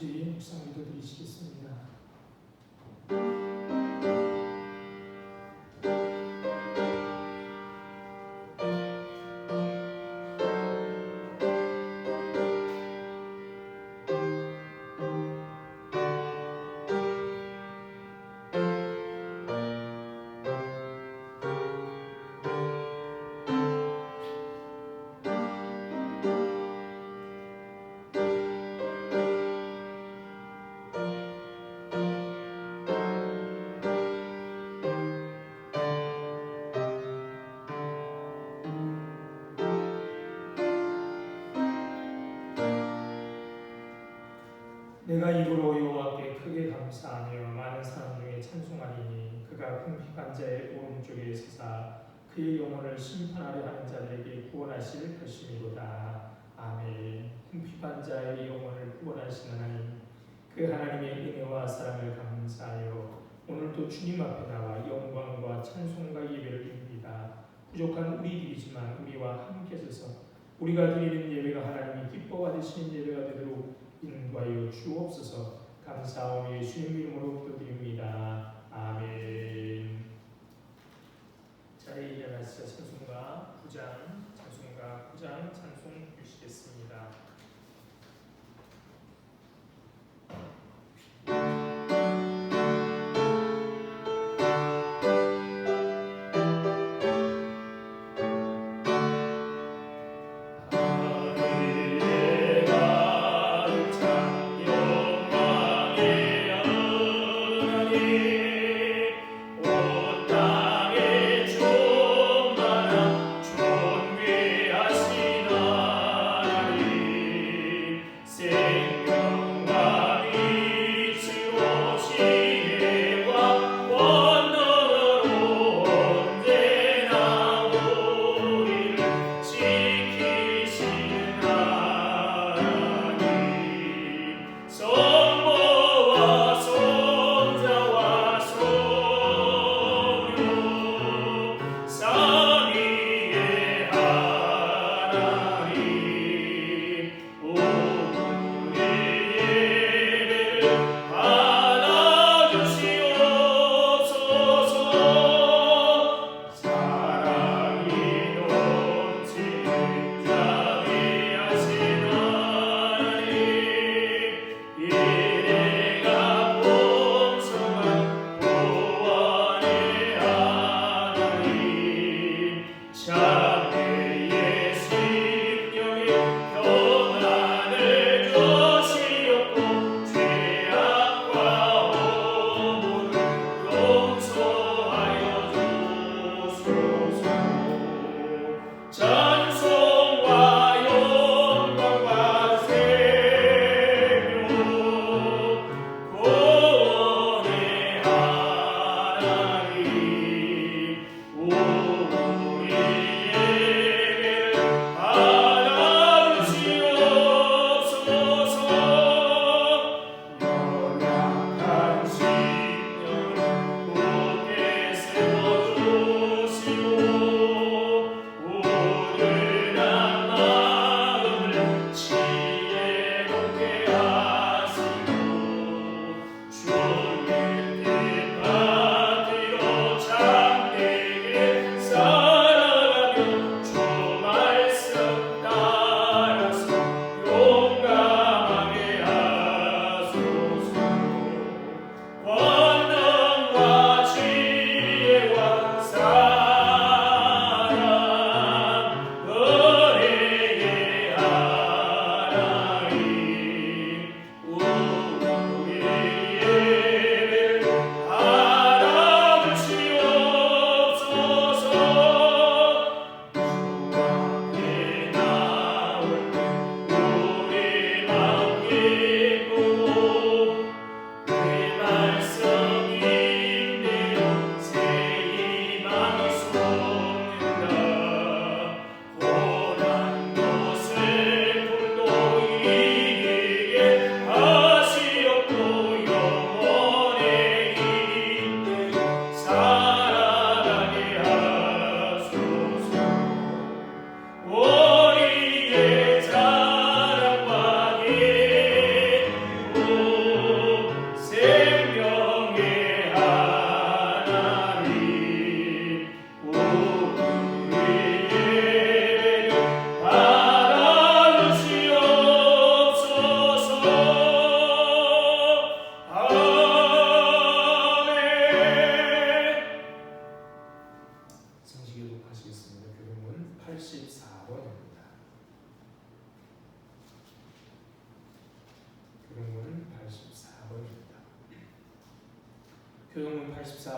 같이 묵상 기도드리시겠습니다. 내가 입으로 여호와께 크게 감사하며 많은 사람 중에 찬송하리니 그가 궁핍한 자의 오른쪽에 서사 그의 영혼을 심판하려 하는 자들에게 구원하실 것이미로다. 아멘. 궁핍한 자의 영혼을 구원하시는 하나님, 그 하나님의 은혜와 사랑을 감사하여 오늘도 주님 앞에 나와 영광과 찬송과 예배를 드립니다. 부족한 우리들이지만 우리와 함께 서서 우리가 드리는 예배가 하나님이 기뻐 받으시는 예배가 되도록 인도하여 주옵소서. 감사하며 예수님 이름으로 기도드립니다. 아멘. 자리에 일어나서 찬송가 9장 찬송 주시겠습니다. 영광의 하나님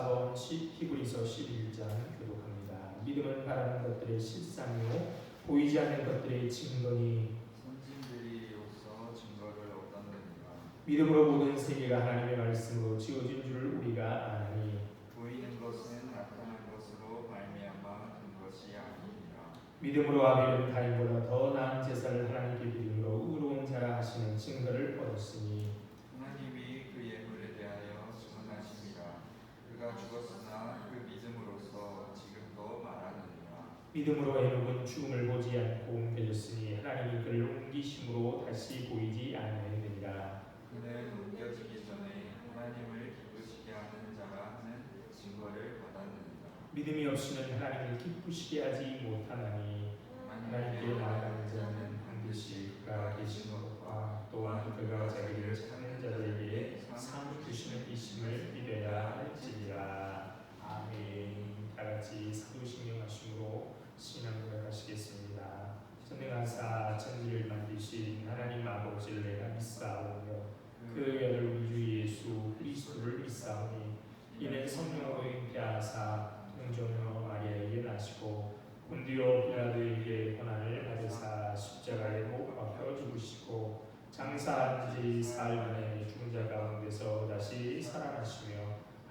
4번 히브리서 11장 교독합니다. 믿음은 바라는 것들의 실상이요 보이지 않는 것들의 증거니 선진들이로서 증거를 얻었느니라. 믿음으로 모든 세계가 하나님의 말씀으로 지어진 줄 우리가 아나니 보이는 것은 나타난 것으로 말미암아 된 것이 아니니라. 믿음으로 아벨은 가인보다 더 나은 제사를 하나님께 드림으로 의로운 자라 하시는 증거를 얻었으니 하나님이 그 예물에 대하여 증언하심이라. 그가 죽었으나 그 믿음으로서 지금도 말하느니라. 믿음으로 에녹은 죽음을 보지 않고 옮겨졌으니 하나님이 그를 옮기심으로 다시 보이지 않으리라. 그는 옮겨지기 전에 하나님을 기쁘시게 하는 자라 하는 증거를 받았느니라. 믿음이 없이는 하나님을 기쁘시게 하지 못하나니 하나님께 나아가는 자는 반드시 그가 계신 것과 또한 그가 자기를 찾는 자들에게 상 주시는 이심을 믿어야 할지니라. 아멘. 다같이 사도신경 하심으로 신앙 고백하시겠습니다. 전능하사 천지를 만드신 하나님 아버지를 내가 믿사오며 그 아들 우리 주 예수 그리스도를 믿사오니 이는 성령으로 잉태하사 동정녀 마리아에게 나시고 본디오 빌라도에게 고난을 받으사 십자가에 못 박혀 죽으시고 장사한 지 사흘 만에 죽은 자 가운데서 다시 살아나시며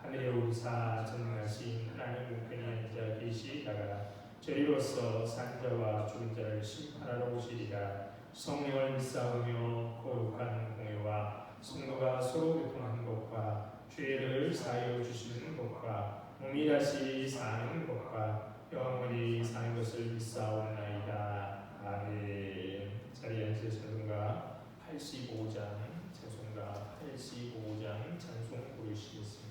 하늘에 오르사 전능하신 하나님 우편에 앉아 계시다가 저리로서 산 자와 죽은 자를 심판하러 오시리라. 성령을 믿사오며 거룩한 공회와 성도가 서로 교통하는 것과 죄를 사하여 주시는 것과 몸이 다시 사는 것과 영원히 사는 것을 믿사옵나이다. 아멘. 자리에 앉으셔서 찬송가 85장 찬송가 85장 찬송 부르시겠습니다.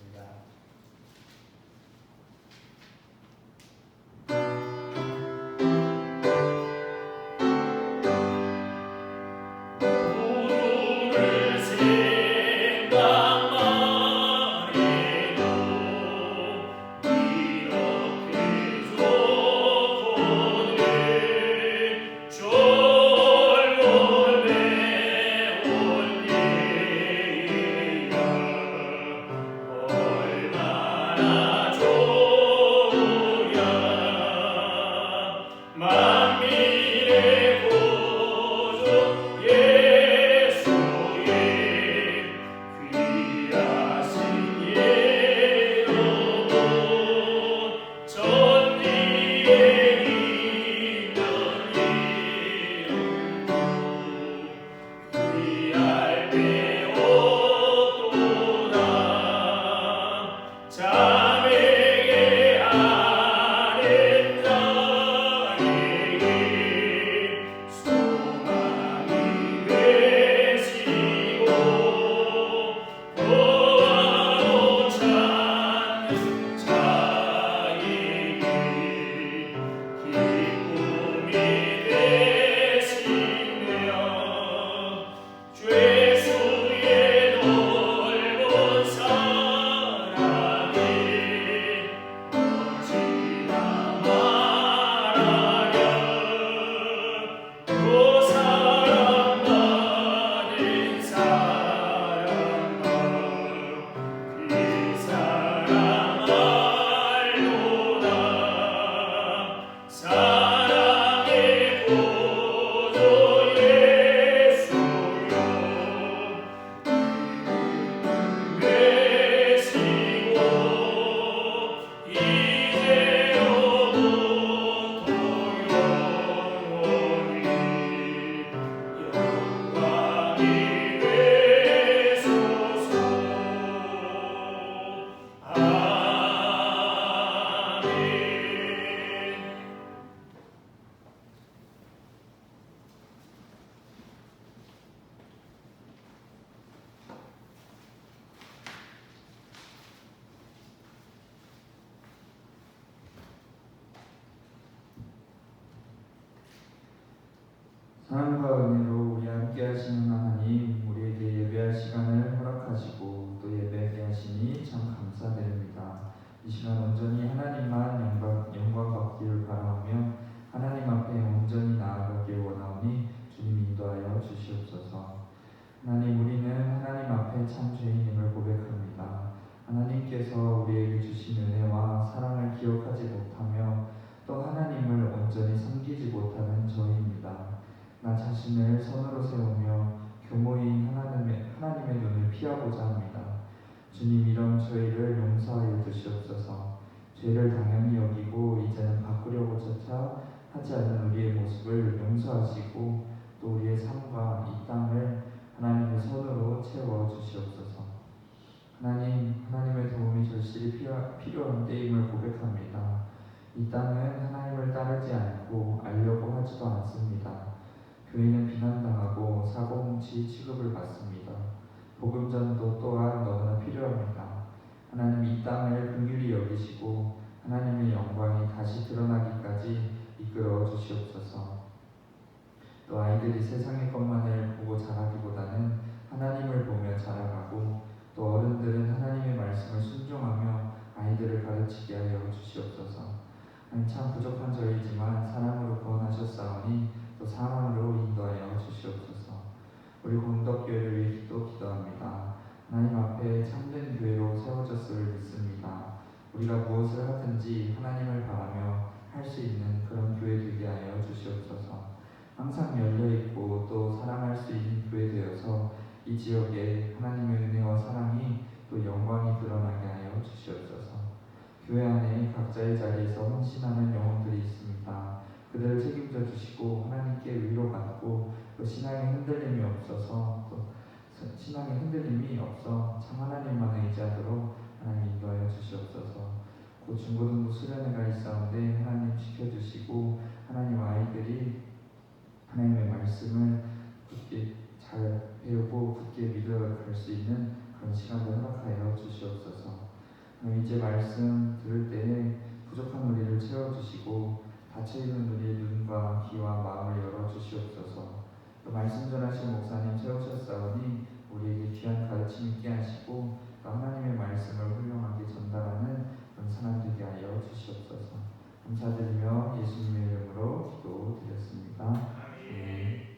사랑과 은혜로 우리 함께 하시는 하나님, 우리에게 예배할 시간을 허락하시고 또 예배하게 하시니 참 감사드립니다. 이 시간 온전히 하나님만 영광 받기를 바라오며 하나님 앞에 온전히 나아가길 원하오니 주님 인도하여 주시옵소서. 하나님, 우리는 하나님 앞에 참 죄인임을 고백합니다. 하나님께서 우리에게 주신 나 자신을 선으로 세우며 교모인 하나님의 눈을 피하고자 합니다. 주님, 이런 저희를 용서하여 주시옵소서. 죄를 당연히 여기고 이제는 바꾸려고 조차 하지 않는 우리의 모습을 용서하시고 또 우리의 삶과 이 땅을 하나님의 선으로 채워 주시옵소서. 하나님의 도움이 절실히 필요한 때임을 고백합니다. 이 땅은 하나님을 따르지 않고 알려고 하지도 않습니다. 교회는 비난당하고 사고뭉치 취급을 받습니다. 복음전도 또한 너무나 필요합니다. 하나님 이 땅을 긍휼히 여기시고 하나님의 영광이 다시 드러나기까지 이끌어 주시옵소서. 또 아이들이 세상의 것만을 보고 자라기보다는 하나님을 보며 자라가고 또 어른들은 하나님의 말씀을 순종하며 아이들을 가르치게 하여 주시옵소서. 참 부족한 저희지만 사랑으로 구원하셨사오니 또 사랑으로 인도하여 주시옵소서. 우리 공덕교회를 위해 기도합니다. 하나님 앞에 참된 교회로 세워졌음을 믿습니다. 우리가 무엇을 하든지 하나님을 바라며 할 수 있는 그런 교회 되게 하여 주시옵소서. 항상 열려있고 또 사랑할 수 있는 교회 되어서 이 지역에 하나님의 은혜와 사랑이 또 영광이 드러나게 하여 주시옵소서. 교회 안에 각자의 자리에서 헌신하는 영혼들이 있습니다. 그들을 책임져 주시고 하나님께 위로받고 또 신앙의 흔들림이 없어 참 하나님만 의지하도록 하나님 인도하여 주시옵소서. 곧 중고등부 수련회가 있사온데 하나님 지켜주시고 하나님 아이들이 하나님의 말씀을 굳게 잘 배우고 굳게 믿어갈 수 있는 그런 시간을 허락하여 주시옵소서. 이제 말씀 들을 때에 부족한 우리를 채워주시고 닫혀있는 우리의 눈과 귀와 마음을 열어주시옵소서. 또 말씀 전하신 목사님 채우셨사오니 우리에게 귀한 가르침 있게 하시고 또 하나님의 말씀을 훌륭하게 전달하는 그런 사람 되게 하여 주시옵소서. 감사드리며 예수님의 이름으로 기도드렸습니다. 아멘.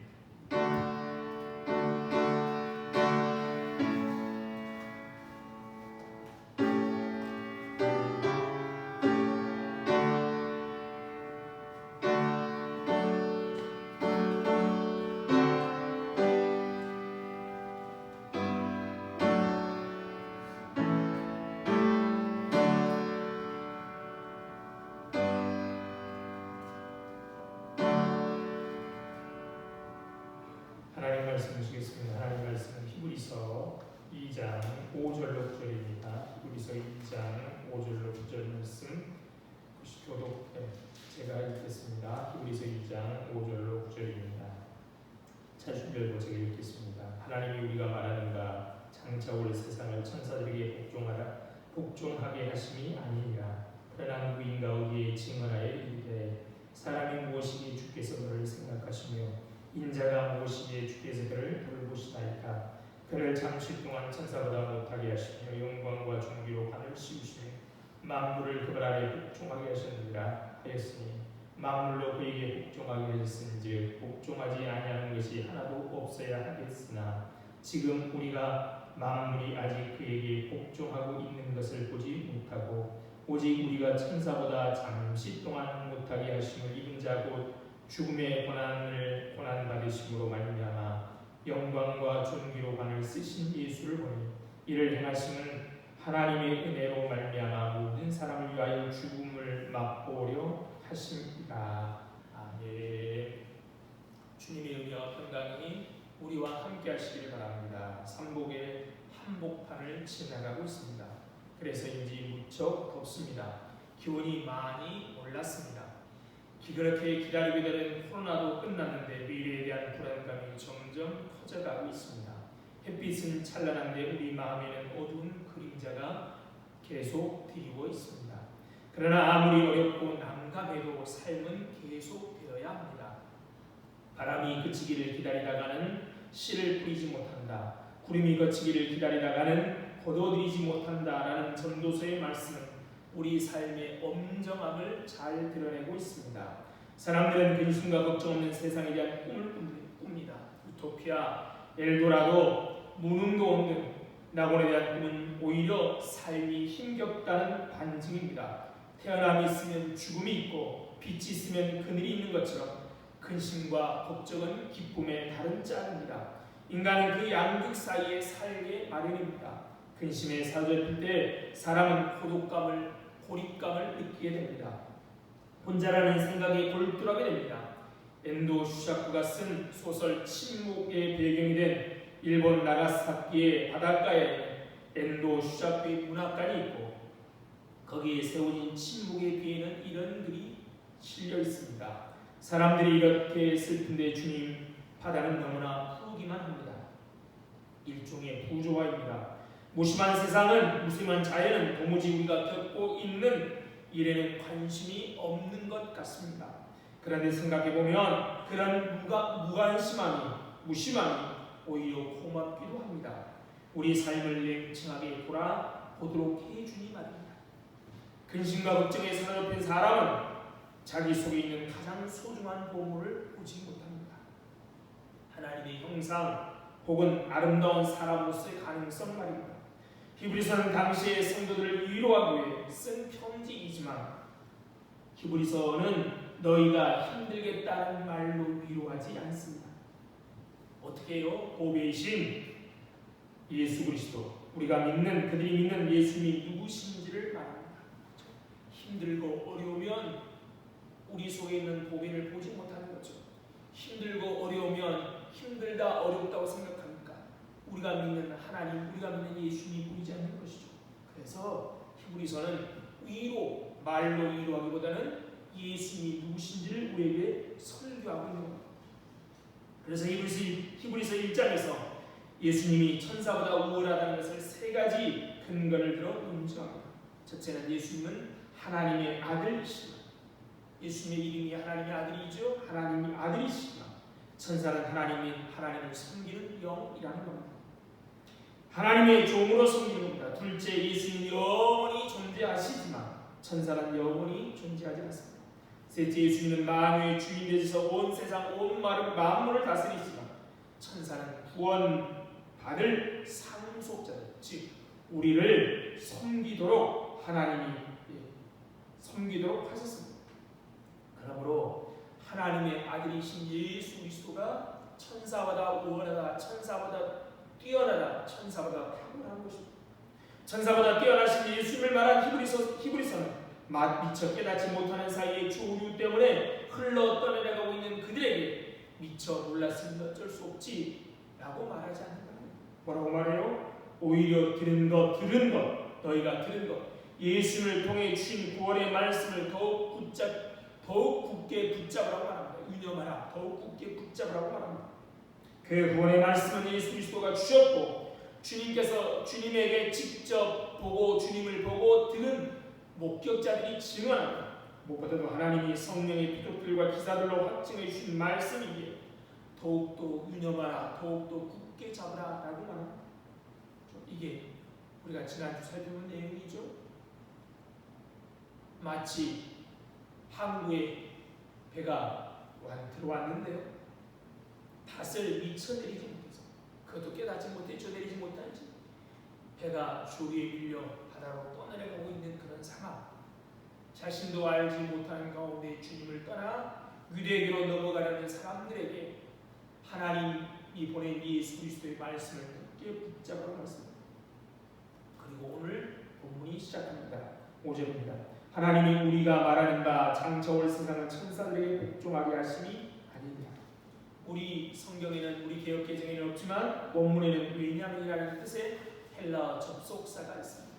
하나님 말씀 주시겠습니다. 하나님 말씀은 히브리서 2장 5절로 9절입니다. 히브리서 2장 5절로 9절 말씀 교독 제가 읽겠습니다. 히브리서 2장 5절로 9절입니다. 잘 준비하고 제가 읽겠습니다. 하나님이 우리가 말하는가 장차 올 세상을 천사들에게 복종하게 하심이 아니니라. 그러나 누구인가 어디에 증언하여 이르되 사람이 무엇이기에 주께서 그를 생각하시며 인자가 무엇이기에 주께서 그를 돌보시나이까. 그를 잠시 동안 천사보다 못하게 하시며 영광과 존귀로 관을 씌우시며 만물을 그들 아래 복종하게 하셨느니라 하였으니 만물로 그에게 복종하게 하셨은즉 복종하지 아니하는 것이 하나도 없어야 하겠으나 지금 우리가 만물이 아직 그에게 복종하고 있는 것을 보지 못하고 오직 우리가 천사보다 잠시 동안 못하게 하심을 입은 자 곧 죽음의 고난 받으심으로 말미암아 영광과 존귀로 관을 쓰신 예수를 보니 이를 행하심은 하나님의 은혜로 말미암아 모든 사람을 위하여 죽음을 맛보려 하심이라. 아멘. 주님의 은혜와 평강이 우리와 함께 하시기를 바랍니다. 삼복의 한복판을 지나가고 있습니다. 그래서인지 무척 덥습니다. 기온이 많이 올랐습니다. 그렇게 기다리게 되는 코로나도 끝났는데 미래에 대한 불안감이 점점 커져가고 있습니다. 햇빛은 찬란한데 우리 마음에는 어두운 그림자가 계속 드리고 있습니다. 그러나 아무리 어렵고 난감해도 삶은 계속되어야 합니다. 바람이 그치기를 기다리다가는 씨를 뿌리지 못한다. 구름이 거치기를 기다리다가는 거둬들이지 못한다라는 전도서의 말씀은 우리 삶의 엄정함을 잘 드러내고 있습니다. 사람들은 근심과 걱정 없는 세상에 대한 꿈을 꿉니다. 유토피아, 엘도라도, 무능도 없는 낙원에 대한 꿈은 오히려 삶이 힘겹다는 반증입니다. 태어남이 있으면 죽음이 있고 빛이 있으면 그늘이 있는 것처럼 근심과 걱정은 기쁨의 다른 짝입니다. 인간은 그 양극 사이에 살게 마련입니다. 근심에 사로잡힐 때 사람은 고립감을 느끼게 됩니다. 혼자라는 생각에 골똘하게 됩니다. 엔도 슈샤쿠가 쓴 소설 침묵의 배경이 된 일본 나가사키의 바닷가에 엔도 슈샤쿠의 문학관이 있고 거기에 세워진 침묵의 뒤에는 이런 글이 실려 있습니다. 사람들이 이렇게 슬픈데 주님 바다는 너무나 푸르기만 합니다. 일종의 부조화입니다. 무심한 세상은 무심한 자연은 도무지 우리가 겪고 있는 일에는 관심이 없는 것 같습니다. 그런데 생각해보면 그런 무심함이 오히려 고맙기도 합니다. 우리 삶을 냉정하게 돌아보도록 해주니 말입니다. 근심과 걱정에 사로잡힌 사람은 자기 속에 있는 가장 소중한 보물을 보지 못합니다. 하나님의 형상 혹은 아름다운 사람으로서의 가능성 말입니다. 히브리서는 당시의 성도들을 위로하기 위해 쓴 편지이지만 히브리서는 너희가 힘들겠다는 말로 위로하지 않습니다. 어떻게 해요? 보배이신 예수 그리스도, 그들이 믿는 예수님이 누구신지를 말합니다. 힘들고 어려우면 우리 속에 있는 보배를 보지 못하는 거죠. 힘들고 어려우면 힘들다 어렵다고 생각하니까 우리가 믿는 하나님, 우리가 믿는 예수님이 보이지 않는 것이죠. 그래서 히브리서는 말로 위로하기보다는 예수님이 누구신지를 우리에게 설교하고 있는 겁니다. 그래서 히브리서 1장에서 예수님이 천사보다 우월하다는 것을 세 가지 근거를 들어 인정합니다. 첫째는 예수님은 하나님의 아들이시다. 예수님의 이름이 하나님의 아들이죠. 하나님의 아들이시다. 천사는 하나님을 섬기는 영이라는 겁니다. 하나님의 종으로 섬기는 겁니다. 둘째, 예수님이 영원히 존재하시지만 천사는 영원히 존재하지 않습니다. 셋째, 예수님은 만유의 주인 되셔서 온 세상 온 만물을 다스리시지만 천사는 구원받을 상속자들, 즉 우리를 섬기도록 하나님이 섬기도록 하셨습니다. 그러므로 하나님의 아들이신 예수 그리스도가 천사보다 우월하다, 천사보다 뛰어나다, 천사보다 탁월한 것입니다. 천사보다 뛰어나신 예수님을 말한 히브리서는 미처 깨닫지 못하는 사이에 조류 때문에 흘러 떠내려가고 있는 그들에게 미처 놀랐으니 어쩔 수 없지 라고 말하지 않는다. 뭐라고 말해요? 오히려 너희가 들은 것, 예수님을 통해 주신 구원의 말씀을 더욱 굳게 붙잡으라고 말합니다. 유념하라, 더욱 굳게 붙잡으라고 말합니다. 그 구원의 말씀은 예수 그리스도가 주셨고 주님에게 직접 주님을 보고 들은 목격자들이 증언합니다. 무엇보다도 하나님이 성령의 피독들과 기사들로 확증해 주신 말씀이기에 더욱더 유념하라, 더욱더 굳게 잡으라 라고 말합니다. 이게 우리가 지난주 살펴본 내용이죠. 마치 항구에 배가 들어왔는데요, 닷을 미처 내리지 못해서, 그것도 깨닫지 못했죠. 내리지 못한지 배가 조류에 밀려 바다로 떠내려가고 있는 그런 상황, 자신도 알지 못하는 가운데 주님을 떠나 유대교로 넘어가려는 사람들에게 하나님이 보낸 예수 그리스도의 말씀을 굳게 붙잡으라고 말씀합니다. 그리고 오늘 본문이 시작합니다. 5절입니다. 하나님이 우리가 말하는 바 장차 올 세상은 천사들에게 복종하게 하심이 아니니라. 우리 성경에는, 우리 개역 개정에는 없지만 원문에는 왜냐하면이라는 뜻의 헬라어 접속사가 있습니다.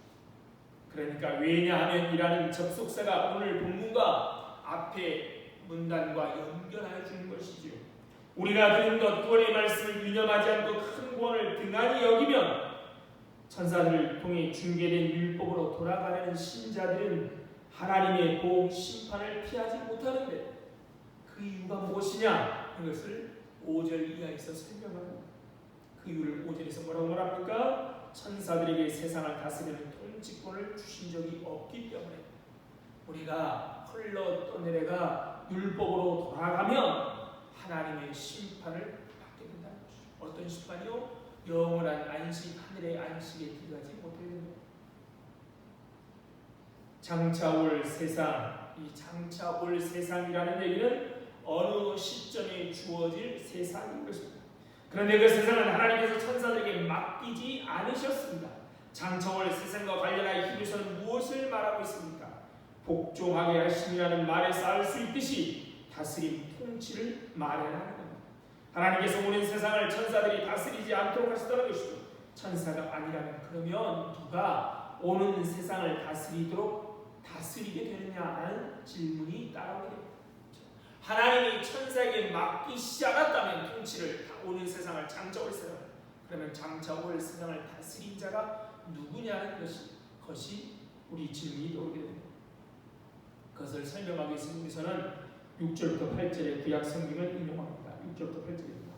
그러니까 왜냐하면이라는 접속사가 오늘 본문과 앞에 문단과 연결하여 주는 것이지요. 우리가 들은 것, 구원의 말씀을 유념하지 않고 큰 구원을 등한히 여기면 천사들을 통해 중계된 율법으로 돌아가려는 신자들은 하나님의 보응 심판을 피하지 못하는데 그 이유가 무엇이냐? 이것을 5절 이하에서 설명합니다. 그 이유를 5절에서 뭐라고 말합니까? 천사들에게 세상을 다스리는 통치권을 주신 적이 없기 때문에 우리가 흘러 떠내려가 율법으로 돌아가면 하나님의 심판을 받게 된다는 것이죠. 어떤 심판이요? 영원한 안식, 하늘의 안식에 들어가지 못하게 됩니다. 장차 올 세상, 이 장차 올 세상이라는 얘기는 어느 시점에 주어질 세상인 것입니다. 그런데 그 세상은 하나님께서 천사들에게 맡기지 않으셨습니다. 장차올 세상과 관련하여 히브리서는 무엇을 말하고 있습니까? 복종하게 하심이라는 말에서 알 수 있듯이 다스림, 통치를 말하는 겁니다. 하나님께서 오는 세상을 천사들이 다스리지 않도록 하시다는 것이죠. 천사가 아니라면 그러면 누가 오는 세상을 다스리게 되느냐는 질문이 따라오게 됩니다. 하나님이 천사에게 맡기시지 않았다면 통치를 오는 세상을 장차올 세상, 그러면 장차올 세상을 다스린 자가 누구냐는 것이 우리 질문이 나오게 됩니다. 그것을 설명하기 위해서는 6절부터 8절의 구약 성경을 인용합니다. 6절부터 8절입니다.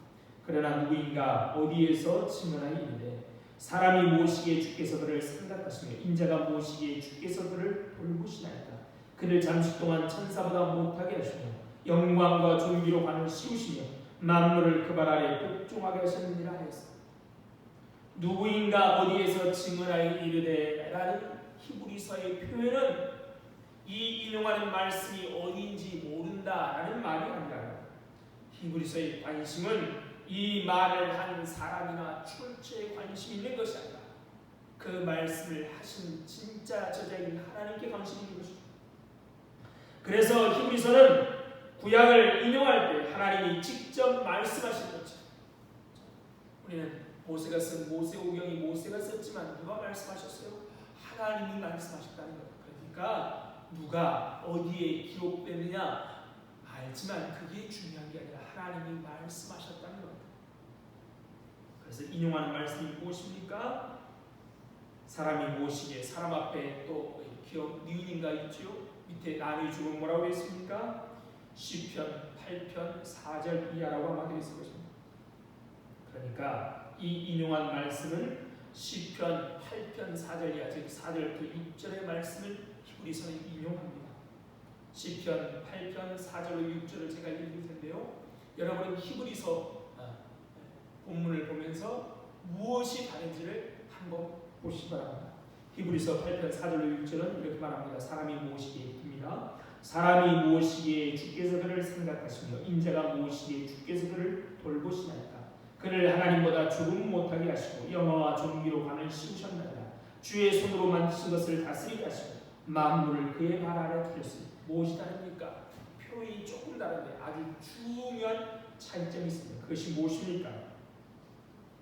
그러나 누구인가 어디에서 증언하니 이르되 사람이 무엇이기에 주께서 그를 생각하시며 인자가 무엇이기에 주께서 그를 돌보시나이까. 그를 잠시 동안 천사보다 못하게 하시며 영광과 존귀로 관을 씌우시며 만물을 그 발 아래 복종하게 하셨느니라 하였습니다. 누구인가 어디에서 증언하여 이르되 라는 히브리서의 표현은 이 인용하는 말씀이 어디인지 모른다라는 말이 아니라 히브리서의 관심은 이 말을 한 사람이나 출처에 관심이 있는 것이 아니라 그 말씀을 하신 진짜 저자인 하나님께 관심이 있는 것입니다. 그래서 히브리서는 구약을 인용할 때 하나님이 직접 말씀하신 거죠. 우리는 모세가 쓴 모세오경이 모세가 썼지만 누가 말씀하셨어요? 하나님이 말씀하셨다는 거예요. 그러니까 누가 어디에 기록되느냐 알지만 그게 중요한 게 아니라 하나님이 말씀하셨다는 겁니다. 그래서 인용하는 말씀이 무엇입니까? 사람이 무엇이기에 사람 앞에 또 기억 니은인가 있죠? 밑에 나누이 주면 뭐라고 했습니까? 시편 8편 4절 이하라고 아마 되어 있을 것입니다. 그러니까 이 인용한 말씀은 시편 8편 4절 이하, 즉 4절부터 6절의 말씀을 히브리서는 인용합니다. 시편 8편 4절로 6절을 제가 읽을 텐데요. 여러분은 히브리서 본문을 보면서 무엇이 다른지를 한번 보시기 바랍니다. 히브리서 8편 4절로 6절은 이렇게 말합니다. 사람이 무엇이기에 듭니다. 사람이 무엇이기에 주께서 그를 생각하시며 인자가 무엇이기에 주께서 그를 돌보시나이까. 그를 하나님보다 조금 못하게 하시고 영화와 존귀로 관을 씌우셨나이다. 주의 손으로 만드신 것을 다스리게 하시고 만물을 그의 발 아래 두셨으니. 무엇이 다릅니까? 표현이 조금 다른데 아주 중요한 차이점이 있습니다. 그것이 무엇입니까?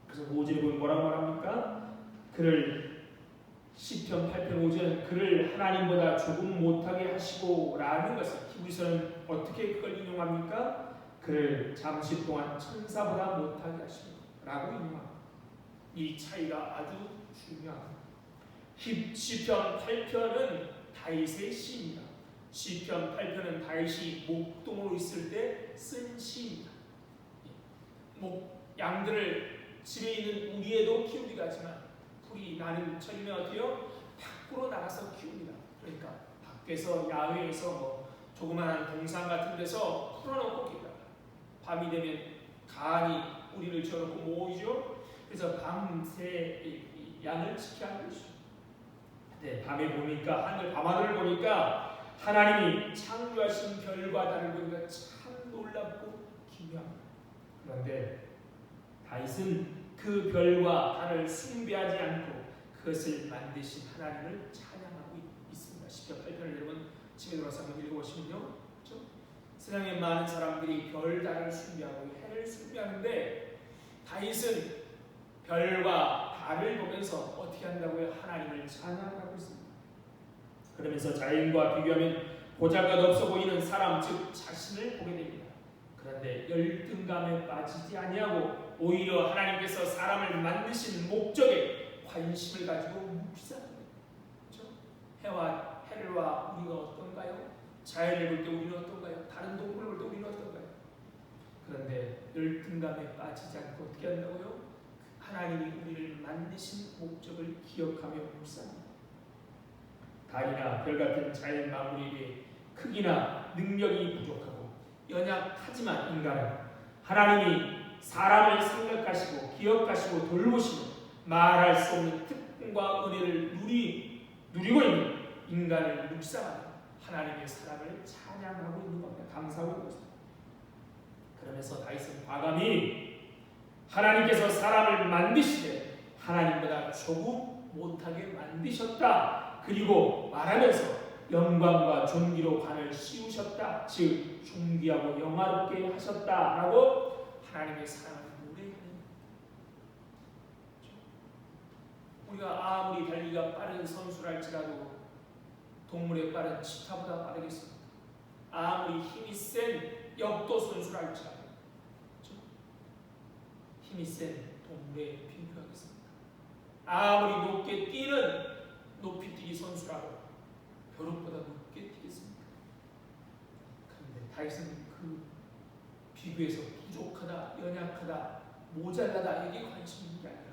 그래서 5절에 보면 뭐라고 말합니까? 그를 시편 8편 5절은 그를 하나님보다 조금 못하게 하시고 라는 것을 히브리서는 어떻게 그걸 인용합니까? 그를 잠시 동안 천사보다 못하게 하시고 라고 인용합니다. 이 차이가 아주 중요합니다. 시편 8편은 다윗의 시입니다. 시편 8편은 다윗이 목동으로 있을 때 쓴 시입니다. 양들을 집에 있는 우리에도 키우기도 하지만 풀이 나는 철이면 어때요? 밖으로 나가서 키웁니다. 그러니까 밖에서 야외에서 조그마한 동산 같은 데서 풀어놓고 키웁니다. 밤이 되면 간이 우리를 지어놓고 모이죠. 그래서 밤새 양을 지켜야 하는 것이죠. 네, 밤에 보니까 밤하늘을 보니까 하나님이 창조하신 별과 달을 보니까 참 놀랍고 기묘합니다. 그런데 다윗은 그 별과 달을 숭배하지 않고 그것을 만드신 하나님을 찬양하고 있습니다. 시편 8편을 여러분 집에 들어가서 한번 읽어보시면요. 그렇죠? 세상에 많은 사람들이 별, 달을 숭배하고 해를 숭배하는데 다윗은 별과 달을 보면서 어떻게 한다고요? 하나님을 찬양하고 있습니다. 그러면서 자연과 비교하면 보잘것없어 보이는 사람, 즉 자신을 보게 됩니다. 그런데 열등감에 빠지지 아니하고 오히려 하나님께서 사람을 만드신 목적에 관심을 가지고 묵상합니다. 그렇죠? 해와 우리가 어떤가요? 자연을 볼 때 우리는 어떤가요? 다른 동물을 볼 때 우리는 어떤가요? 그런데 열등감에 빠지지 않고 어떻게 한다고요? 하나님이 우리를 만드신 목적을 기억하며 묵상합니다. 달이나 별 같은 자연 만물에게 크기나 능력이 부족하고 연약하지만 인간은 하나님이 사람을 생각하시고 기억하시고 돌보시고 말할 수 없는 특권과 은혜를 누리고 있는 인간을 묵상하며 하나님의 사랑을 찬양하고 있는 겁니다. 감사하고 있는 것입니다. 그러면서 다윗은 과감히 하나님께서 사람을 만드시되 하나님보다 조금 못하게 만드셨다. 그리고 말하면서 영광과 존귀로 관을 씌우셨다. 즉 존귀하고 영화롭게 하셨다라고 하나님의 사랑을 노래하는. 우리가 아무리 달리기가 빠른 선수랄지라도 동물의 빠른 치타보다 빠르겠습니다. 아무리 힘이 센 역도 선수랄지라도 힘이 센 동물에 비교하겠습니다. 아무리 높게 뛰는 높이뛰기 선수라도 벼룩보다 높게 뛰겠습니다. 그런데 다윗은 그 비교에서 부족하다, 연약하다, 모자라다 이게 관심이 있는 게 아니라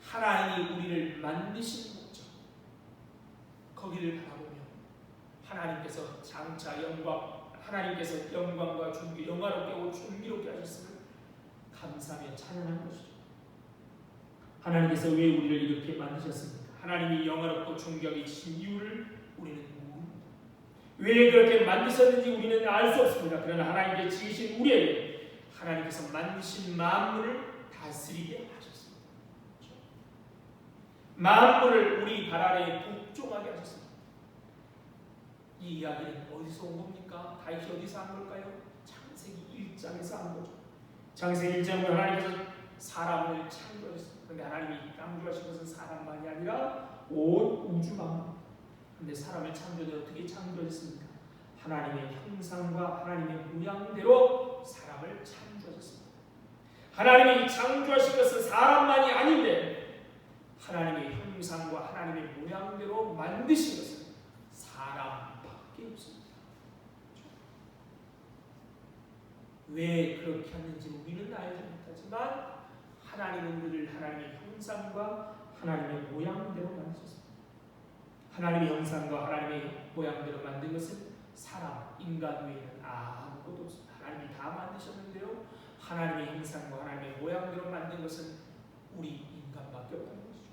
하나님이 우리를 만드신 목적, 거기를 바라보며 하나님께서 장차 하나님께서 영광과 존귀, 영화롭게 하고 존귀롭게 하셨음을 감사하며 찬양하는 것이죠. 하나님께서 왜 우리를 이렇게 만드셨습니까? 하나님이 영화롭고 존귀하게 지신 이유를 우리는 모릅니다. 왜 그렇게 만드셨는지 우리는 알 수 없습니다. 그러나 하나님께 지으신 우리에게 하나님께서 만드신 만물을 다스리게 하셨습니다. 만물을 우리 발 아래에 복종하게 하셨습니다. 이 이야기는 어디서 온 겁니까? 다윗이 어디서 한 걸까요? 창세기 1장에서 한 거죠. 창세기 1장은 하나님께서 사람을 창조하셨습니다. 그런데 하나님이 창조하신 것은 사람만이 아니라 온 우주만. 그런데 사람을 창조해 어떻게 창조하셨습니까? 하나님의 형상과 하나님의 모양대로 사람을 창조하셨습니다. 하나님이 창조하신 것은 사람만이 아닌데 하나님의 형상과 하나님의 모양대로 만드신 것은 사람밖에 없습니다. 왜 그렇게 하는지 우리는 알지 못하지만 하나님은 늘 하나님의 형상과 하나님의 모양대로 만드셨습니다. 하나님의 형상과 하나님의 모양대로 만든 것은 사람, 인간 외에는 아무것도 없습니다. 하나님이 다 만드셨는데요. 하나님의 형상과 하나님의 모양대로 만든 것은 우리 인간밖에 없다는 것이죠.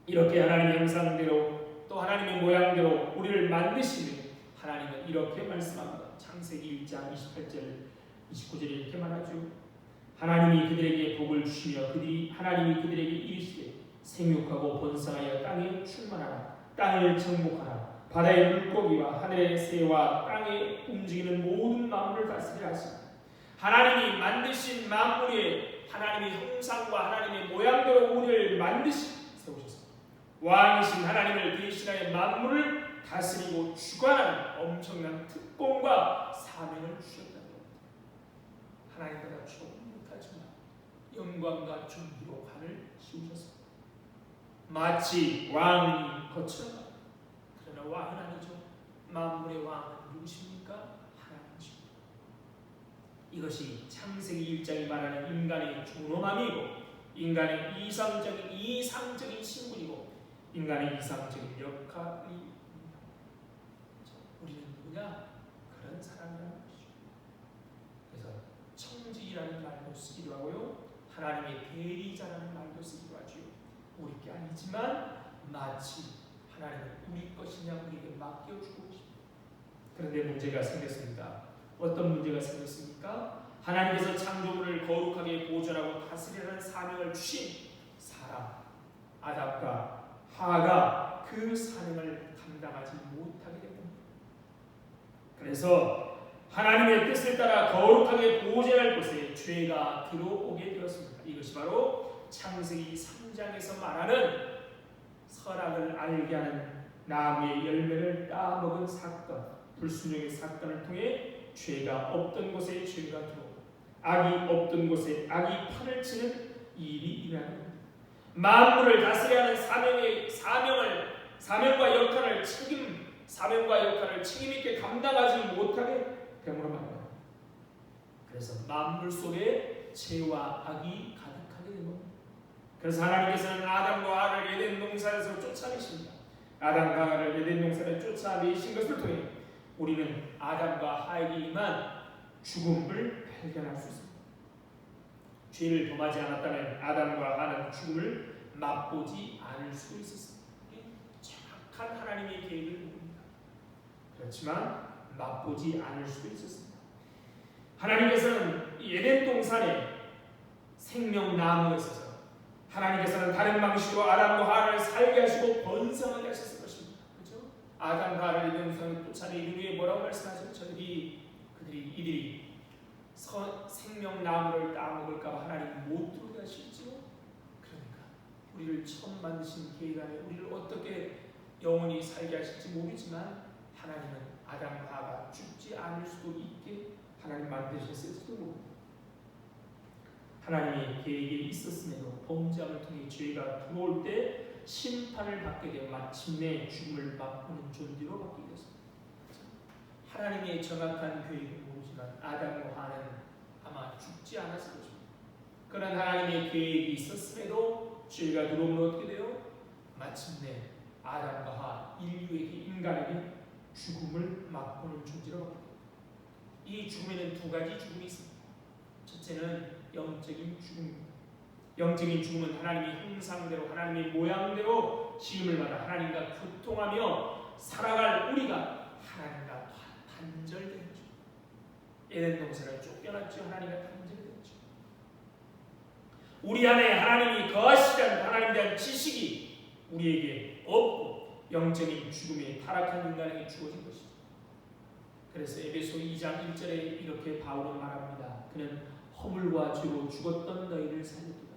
이렇게 하나님의 형상대로 또 하나님의 모양대로 우리를 만드시며 하나님은 이렇게 말씀합니다. 창세기 1장 28절 29절에 이렇게 말하죠. 하나님이 그들에게 복을 주시며 하나님이 그들에게 이르시되 생육하고 번성하여 땅에 충만하라. 땅을 정복하라. 바다의 물고기와 하늘의 새와 땅에 움직이는 모든 만물을 다스리라 하시라. 하나님이 만드신 만물에 하나님의 형상과 하나님의 모양대로 우리를 세우셨습니다. 왕이신 하나님을 대신하여 만물을 다스리고 주관하는 엄청난 특권과 사명을 주셨다는 겁니다. 하나님보다 조금 못하지만 영광과 존귀로 관을 씌우셨습니다. 마치 왕이 거처럼. 그러나 왕은 아니죠. 만물의 왕은 누구십니까? 하나님이십니다. 이것이 창세기 1장이 말하는 인간의 존엄함이고 인간의 이상적인 신분이고 인간의 이상적인 역할입니다. 우리는 누구냐? 그런 사람이라는 것이죠. 그래서 청지기라는 말도 쓰기도 하고요. 하나님의 대리자라는 말도 쓰기도 하죠. 우리 게 아니지만 마치 하나님은 우리 것이냐 우리에게 맡겨주고 계십니다. 그런데 문제가 생겼습니다. 어떤 문제가 생겼습니까? 하나님께서 창조물을 거룩하게 보존하고 다스리라는 사명을 주신 사람 아담과 하와가 그 사명을 감당하지 못하게 된 겁니다. 그래서 하나님의 뜻을 따라 거룩하게 보존할 곳에 죄가 들어오게 되었습니다. 이것이 바로 창세기 3장에서 말하는 선악을 알게 하는 나무의 열매를 따먹은 사건, 불순종의 사건을 통해 죄가 없던 곳에 죄가 들어오고 악이 없던 곳에 악이 판을 치는 일이 일어나는 겁니다. 만물을 다스려야 하는 사명과 역할을 책임 있게 감당하지 못하게 됨으로 말합니다. 그래서 만물 속에 죄와 악이 가득하게 된 겁니다. 그래서 하나님께서는 아담과 하와를 에덴 동산에서 쫓아내십니다. 아담과 하와를 에덴 동산에 쫓아내신 것을 통해 우리는 아담과 하와에게 임한 죽음을 발견할 수 있습니다. 죄를 범하지 않았다면 아담과 하와는 죽음을 맛보지 않을 수 있었습니다. 정확한 하나님의 계획을 모릅니다. 그렇지만 맛보지 않을 수도 있었습니다. 하나님께서는 에덴 동산에 생명나무에 있어서 하나님께서는 다른 방식으로 아담과 하와를 살게 하시고 번성하게 하셨을 것입니다. 그렇죠? 아담과 하와를 에덴 동산에 쫓아내 이르기에 뭐라고 말씀하셨죠? 이들이 생명나무를 따먹을까 봐 하나님 못 들게 하실지요. 그러니까 우리를 처음 만드신 계획 안에 우리를 어떻게 영원히 살게 하실지 모르지만 하나님은 아담과 하와가 죽지 않을 수도 있게 하나님 만드셨을지도 모릅니다. 하나님의 계획이 있었음에도 범죄함을 통해 죄가 들어올 때 심판을 받게 되어 마침내 죽음을 맛보는 존재로 바뀌게 됐습니다. 하나님의 정확한 계획은 모르지만 아담과 하와는 아마 죽지 않았을 것입니다. 그런 하나님의 계획이 있었음에도 죄가 들어오면 어떻게 돼요? 마침내 아담과 하와 인류에게 인간에게 죽음을 맛보는 존재로 바뀌게 됩니다. 이 죽음에는 두 가지 죽음이 있습니다. 첫째는 영적인 죽음입니다. 영적인 죽음은 하나님의 형상대로 하나님의 모양대로 지음을 받아 하나님과 교통하며 살아갈 우리가 하나님과 단절되는 것. 에덴 동산을 쫓겨났죠. 하나님과 단절되었죠. 우리 안에 하나님이 거하시다는 하나님에 대한 지식이 우리에게 없고 영적인 죽음에 타락한 인간에게 주어진 것이죠. 그래서 에베소 2장 1절에 이렇게 바울은 말합니다. 그는 허물과 죄로 죽었던 너희를 살렸도다.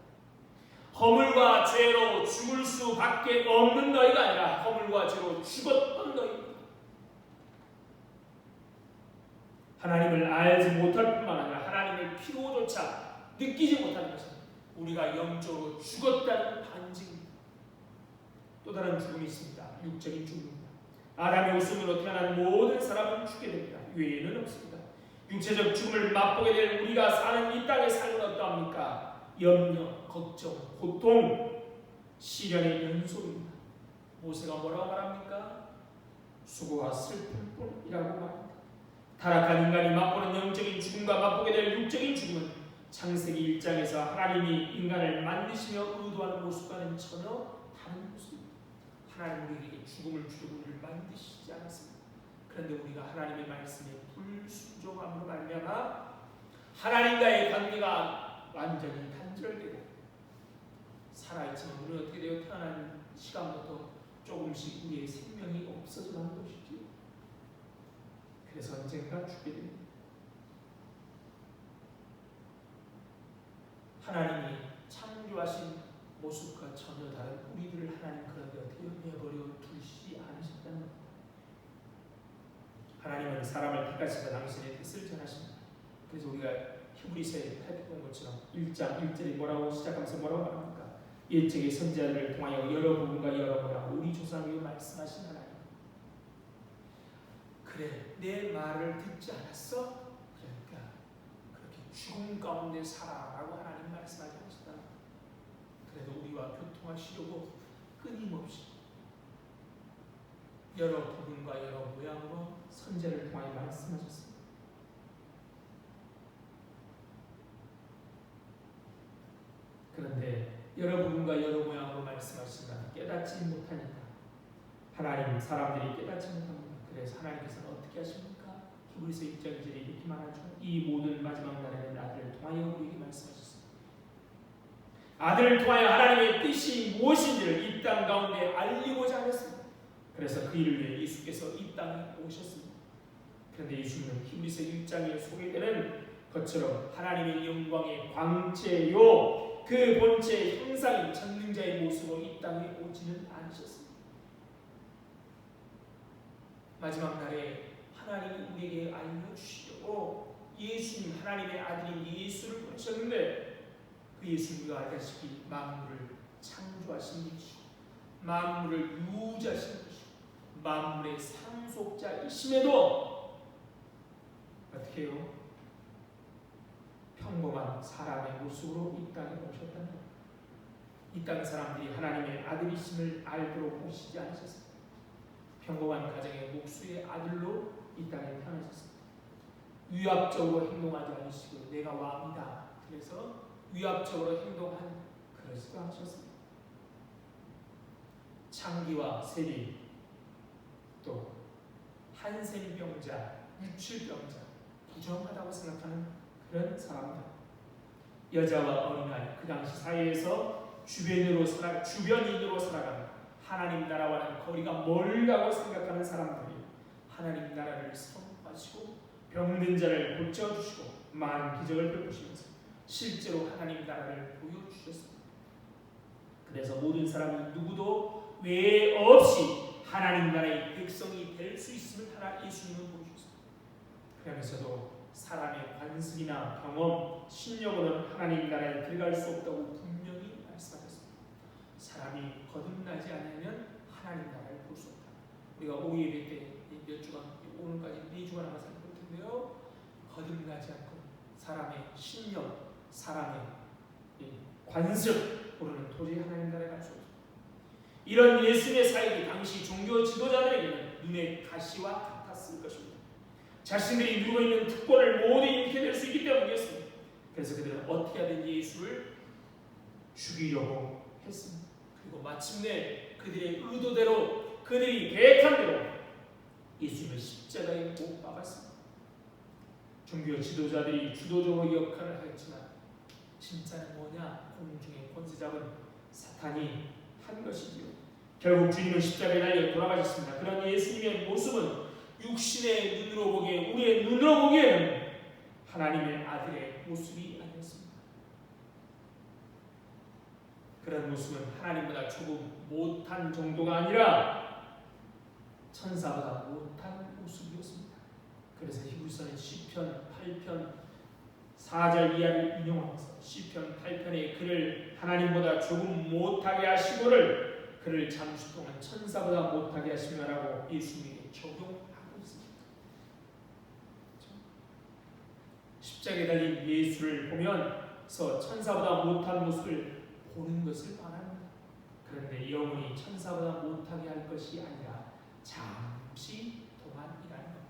허물과 죄로 죽을 수밖에 없는 너희가 아니라 허물과 죄로 죽었던 너희입니다. 하나님을 알지 못할 뿐만 아니라 하나님의 피로조차 느끼지 못하는 것은 우리가 영적으로 죽었다는 반증입니다. 또 다른 죽음이 있습니다. 육적인 죽음입니다. 아담의 웃음으로 태어난 모든 사람은 죽게 됩니다. 외에는 없습니다. 육체적 죽음을 맛보게 될 우리가 사는 이 땅의 삶은 어떠합니까? 염려, 걱정, 고통, 시련의 연속입니다. 모세가 뭐라고 말합니까? 수고와 슬픔뿐이라고 말합니다. 타락한 인간이 맛보는 영적인 죽음과 맛보게 될 육적인 죽음은 창세기 1장에서 하나님이 인간을 만드시며 의도하는 모습과는 전혀 다른 모습입니다. 하나님 우리에게 죽음을 주려고 우리를 만드시지 않았습니다. 그런데 우리가 하나님의 말씀에 불순종함으로 말미암아 하나님과의 관계가 완전히 단절되고 살아있지만 우리는 어떻게 되어 태어난 시간부터 조금씩 우리의 생명이 없어져가는 것이지. 그래서 언젠가 죽게 됩니다. 하나님이 창조하신 모습과 전혀 다른 우리들을 하나님 그런데 어떻게 내버려 두시지 않으셨다는 것. 하나님은 사람을 택하시사 당신의 뜻을 전하십니다. 그래서 우리가 히브리서에 했던 것처럼 1장 1절에 뭐라고 시작하면서 뭐라고 말합니까? 옛적의 선지자들을 통하여 여러 부분과 여러 모양 우리 조상에게 말씀하신 하나님. 그래, 내 말을 듣지 않았어? 그러니까 그렇게 죽음 가운데 살아라고 하나님 말씀하지 않으셨다. 그래도 우리와 교통하시려고 끊임없이 여러 부분과 여러 모양으로 선지자를 통하여 말씀하셨습니다. 그런데 여러 부분과 여러 모양으로 말씀하시지만 깨닫지 못하니까 하나님 사람들이 깨닫지 못합니다. 그래서 하나님께서는 어떻게 하십니까? 히브리서 1장 2절에 이렇게 말하죠. 이 모든 마지막 날에는 아들을 통하여 우리에게 말씀하셨습니다. 아들을 통하여 하나님의 뜻이 무엇인지를 이 땅 가운데 알리고자 하셨습니다. 그래서 그 일을 위해 예수께서 이 땅에 오셨습니다. 그런데 예수님은 히브리서 1장에 소개되는 것처럼 하나님의 영광의 광채요 그 본체의 형상인 전능자의 모습으로 이 땅에 오지는 않으셨습니다. 마지막 날에 하나님이 우리에게 알려주시려고 예수님 하나님의 아들인 예수를 보내셨는데 그 예수님과 알다시피 만물을 창조하신 분이시고 만물을 유지하신 분이시고 만물의 상속자이심에도 어떻게 해요? 평범한 사람의 모습으로 이 땅에 오셨다는 것. 이 땅 사람들이 하나님의 아들이심을 알도록 오시지 않으셨습니다. 평범한 가정의 목수의 아들로 이 땅에 태어나셨습니다. 위압적으로 행동하지 않으시고 내가 왕이다. 그래서 위압적으로 행동한 그러지도 않으셨습니다. 창기와 세리 또 한센병자, 유출병자 부정하다고 생각하는 그런 사람들, 여자와 어린아이, 그 당시 사회에서 주변인으로 살아가는, 하나님 나라와는 거리가 멀다고 생각하는 사람들이 하나님 나라를 선포하시고 병든 자를 고쳐주시고 많은 기적을 베푸시면서 실제로 하나님 나라를 보여주셨습니다. 그래서 모든 사람이 누구도 외에 없이 하나님 나라의 백성이 될 수 있음을 하나 예수님은 보여주셨습니다. 그러면서도 사람의 관습이나 경험, 신념으로는 하나님 나라에 들어갈 수 없다고 분명히 말씀하셨습니다. 사람이 거듭나지 않으면 하나님 나라를 볼 수 없다. 우리가 5예배 때 몇 주간, 오늘까지 4주간 아마 살펴볼 텐데요. 거듭나지 않고 사람의 신념, 사람의 관습으로는 도저히 하나님 나라에 갈 수 없습니다. 이런 예수님의 사역이 당시 종교 지도자들에게는 눈의 가시와 같았을 것입니다. 자신들이 누리고 있는 특권을 모두 잃게 될 수 있기 때문이었습니다. 그래서 그들은 어떻게 하든 예수를 죽이려고 했습니다. 그리고 마침내 그들의 의도대로, 그들이 계획한 대로 예수님을 십자가에 못 박았습니다. 종교 지도자들이 주도적으로 역할을 하였지만 진짜는 뭐냐? 공중의 권세 잡은 사탄이 한 것이지요. 결국 주님은 십자가에 달려 돌아가셨습니다. 그런 예수님의 모습은 육신의 눈으로 보기에, 우리의 눈으로 보기에는 하나님의 아들의 모습이 아니었습니다. 그런 모습은 하나님보다 조금 못한 정도가 아니라 천사보다 못한 모습이었습니다. 그래서 히브리서는 시편 8편 4절 이하를 인용하면서 시편 8편에 그를 하나님보다 조금 못하게 하시고를 그를 잠시 동안 천사보다 못하게 하시며라고 예수님에게 적용하고 있습니다. 십자가에 달린 예수를 보면서 천사보다 못한 모습을 보는 것을 말합니다. 그런데 영원히 천사보다 못하게 할 것이 아니라 잠시 동안이라는 것.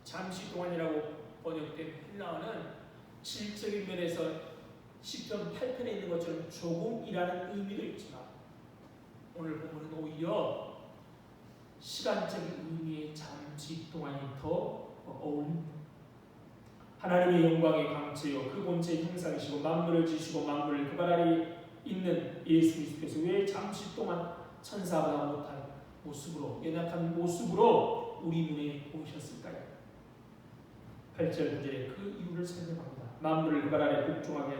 잠시 동안이라고 번역된 헬라어는 질적인 면에서 시편 8편에 있는 것처럼 조금이라는 의미도 있지만 오늘 본문은 오히려 시간적인 의미의 잠시 동안이 더 어울립니다. 하나님의 영광의 광채요 그 본체의 형상이시고 만물을 지시고 만물을 그 발 아래 있는 예수 그리스도께서 왜 잠시 동안 천사보다 못한 모습으로, 연약한 모습으로 우리 눈에 보이셨을까요? 8절 9절에 그 이유를 설명합니다. 만물을 그 발 아래 복종하게